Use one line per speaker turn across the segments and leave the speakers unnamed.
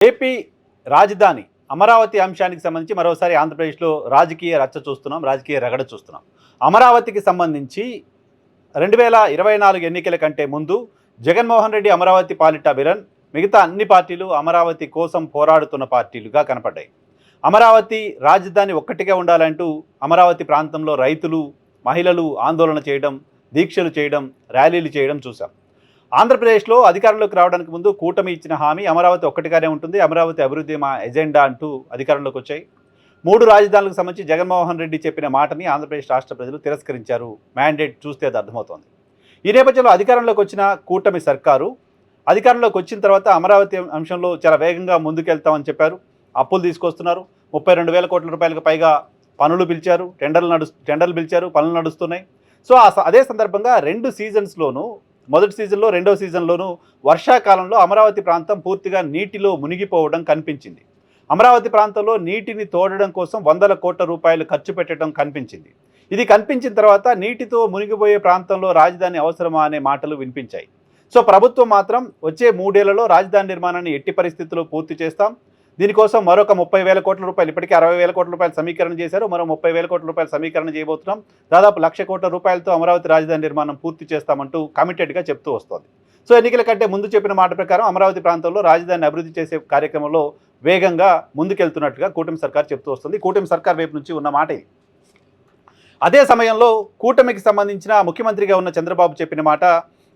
AP రాజధాని అమరావతి అంశానికి సంబంధించి మరోసారి ఆంధ్రప్రదేశ్లో రాజకీయ రచ్చ చూస్తున్నాం, రాజకీయ రగడ చూస్తున్నాం. అమరావతికి సంబంధించి 2024 ఎన్నికల కంటే ముందు జగన్మోహన్ రెడ్డి అమరావతి పాలిట విలన్, మిగతా అన్ని పార్టీలు అమరావతి కోసం పోరాడుతున్న పార్టీలుగా కనపడ్డాయి. అమరావతి రాజధాని ఒక్కటిగా ఉండాలంటూ అమరావతి ప్రాంతంలో రైతులు, మహిళలు ఆందోళన చేయడం, దీక్షలు చేయడం, ర్యాలీలు చేయడం చూసాం. ఆంధ్రప్రదేశ్లో అధికారంలోకి రావడానికి ముందు కూటమి ఇచ్చిన హామీ అమరావతి ఒక్కటిగానే ఉంటుంది, అమరావతి అభివృద్ధి మా ఎజెండా అంటూ అధికారంలోకి వచ్చాయి. 3 రాజధానులకు సంబంధించి జగన్మోహన్ రెడ్డి చెప్పిన మాటని ఆంధ్రప్రదేశ్ రాష్ట్ర ప్రజలు తిరస్కరించారు. మ్యాండేట్ చూస్తే అది అర్థమవుతోంది. ఈ నేపథ్యంలో అధికారంలోకి వచ్చిన కూటమి సర్కారు అధికారంలోకి వచ్చిన తర్వాత అమరావతి అంశంలో చాలా వేగంగా ముందుకెళ్తామని చెప్పారు. అప్పులు తీసుకొస్తున్నారు. 32,000 కోట్ల రూపాయలకు పైగా పనులు పిలిచారు, టెండర్లు పిలిచారు, పనులు నడుస్తున్నాయి. సో అదే సందర్భంగా 2 సీజన్స్లోనూ, మొదటి సీజన్లో, రెండవ సీజన్లోనూ వర్షాకాలంలో అమరావతి ప్రాంతం పూర్తిగా నీటిలో మునిగిపోవడం కనిపించింది. అమరావతి ప్రాంతంలో నీటిని తోడడం కోసం 100 కోట్ల రూపాయలు ఖర్చు పెట్టడం కనిపించింది. ఇది కనిపించిన తర్వాత నీటితో మునిగిపోయే ప్రాంతంలో రాజధాని అవసరమా అనే మాటలు వినిపించాయి. సో ప్రభుత్వం మాత్రం వచ్చే 3 ఏళ్లలో రాజధాని నిర్మాణాన్ని ఎట్టి పరిస్థితుల్లో పూర్తి చేస్తాం, దీనికోసం మరొక 30,000 కోట్ల రూపాయలు, ఇప్పటికీ 60,000 కోట్ల రూపాయలు సమీకరణ చేశారు, మరో 30,000 కోట్ల రూపాయలు సమీకరణ చేయబోతున్నాం, దాదాపు 1,00,000 కోట్ల రూపాయలతో అమరావతి రాజధాని నిర్మాణం పూర్తి చేస్తామంటూ కమిటెడ్గా చెప్తూ వస్తోంది. సో ఎన్నికల కంటే ముందు చెప్పిన మాట ప్రకారం అమరావతి ప్రాంతంలో రాజధానిని అభివృద్ధి చేసే కార్యక్రమంలో వేగంగా ముందుకెళ్తున్నట్టుగా కూటమి సర్కార్ చెప్తూ వస్తుంది. కూటమి సర్కార్ వైపు నుంచి ఉన్న మాట ఇది. అదే సమయంలో కూటమికి సంబంధించిన ముఖ్యమంత్రిగా ఉన్న చంద్రబాబు చెప్పిన మాట,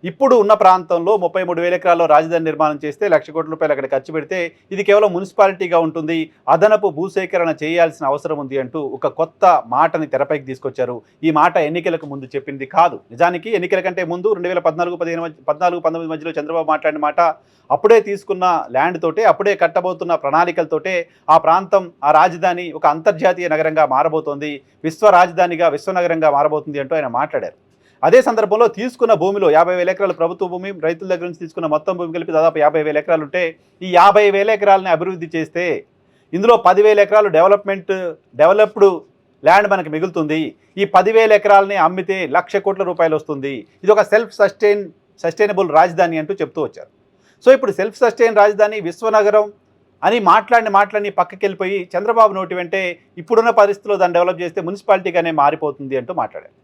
ఇప్పుడు ఉన్న ప్రాంతంలో 33,000 ఎకరాల్లో రాజధాని నిర్మాణం చేస్తే 1,00,000 కోట్ల రూపాయలు అక్కడ ఖర్చు పెడితే ఇది కేవలం మున్సిపాలిటీగా ఉంటుంది, అదనపు భూసేకరణ చేయాల్సిన అవసరం ఉంది అంటూ ఒక కొత్త మాటని తెరపైకి తీసుకొచ్చారు. ఈ మాట ఎన్నికలకు ముందు చెప్పింది కాదు. నిజానికి ఎన్నికల కంటే ముందు 2014-19 మధ్యలో చంద్రబాబు మాట్లాడిన మాట, అప్పుడే తీసుకున్న ల్యాండ్ తోటే, అప్పుడే కట్టబోతున్న ప్రణాళికలతోటే ఆ ప్రాంతం, ఆ రాజధాని ఒక అంతర్జాతీయ నగరంగా మారబోతోంది, విశ్వ రాజధానిగా, విశ్వనగరంగా మారబోతుంది అంటూ ఆయన మాట్లాడారు. అదే సందర్భంలో తీసుకున్న భూమిలో 50,000 ఎకరాలు ప్రభుత్వ భూమి, రైతుల దగ్గర నుంచి తీసుకున్న మొత్తం భూమి కలిపి దాదాపు 50,000 ఎకరాలు ఉంటే, ఈ 50,000 ఎకరాలని అభివృద్ధి చేస్తే ఇందులో 10,000 ఎకరాలు డెవలప్డ్ ల్యాండ్ మనకు మిగులుతుంది. ఈ 10,000 ఎకరాలని అమ్మితే 1,00,000 కోట్ల రూపాయలు వస్తుంది. ఇది ఒక సస్టైనబుల్ రాజధాని అంటూ చెప్తూ వచ్చారు. సో ఇప్పుడు సెల్ఫ్ సస్టైన్ రాజధాని, విశ్వనగరం అని మాట్లాడి పక్కకి వెళ్ళిపోయి చంద్రబాబు నోటి వెంటే ఇప్పుడున్న పరిస్థితుల్లో దాన్ని డెవలప్ చేస్తే మున్సిపాలిటీగానే మారిపోతుంది అంటూ మాట్లాడారు.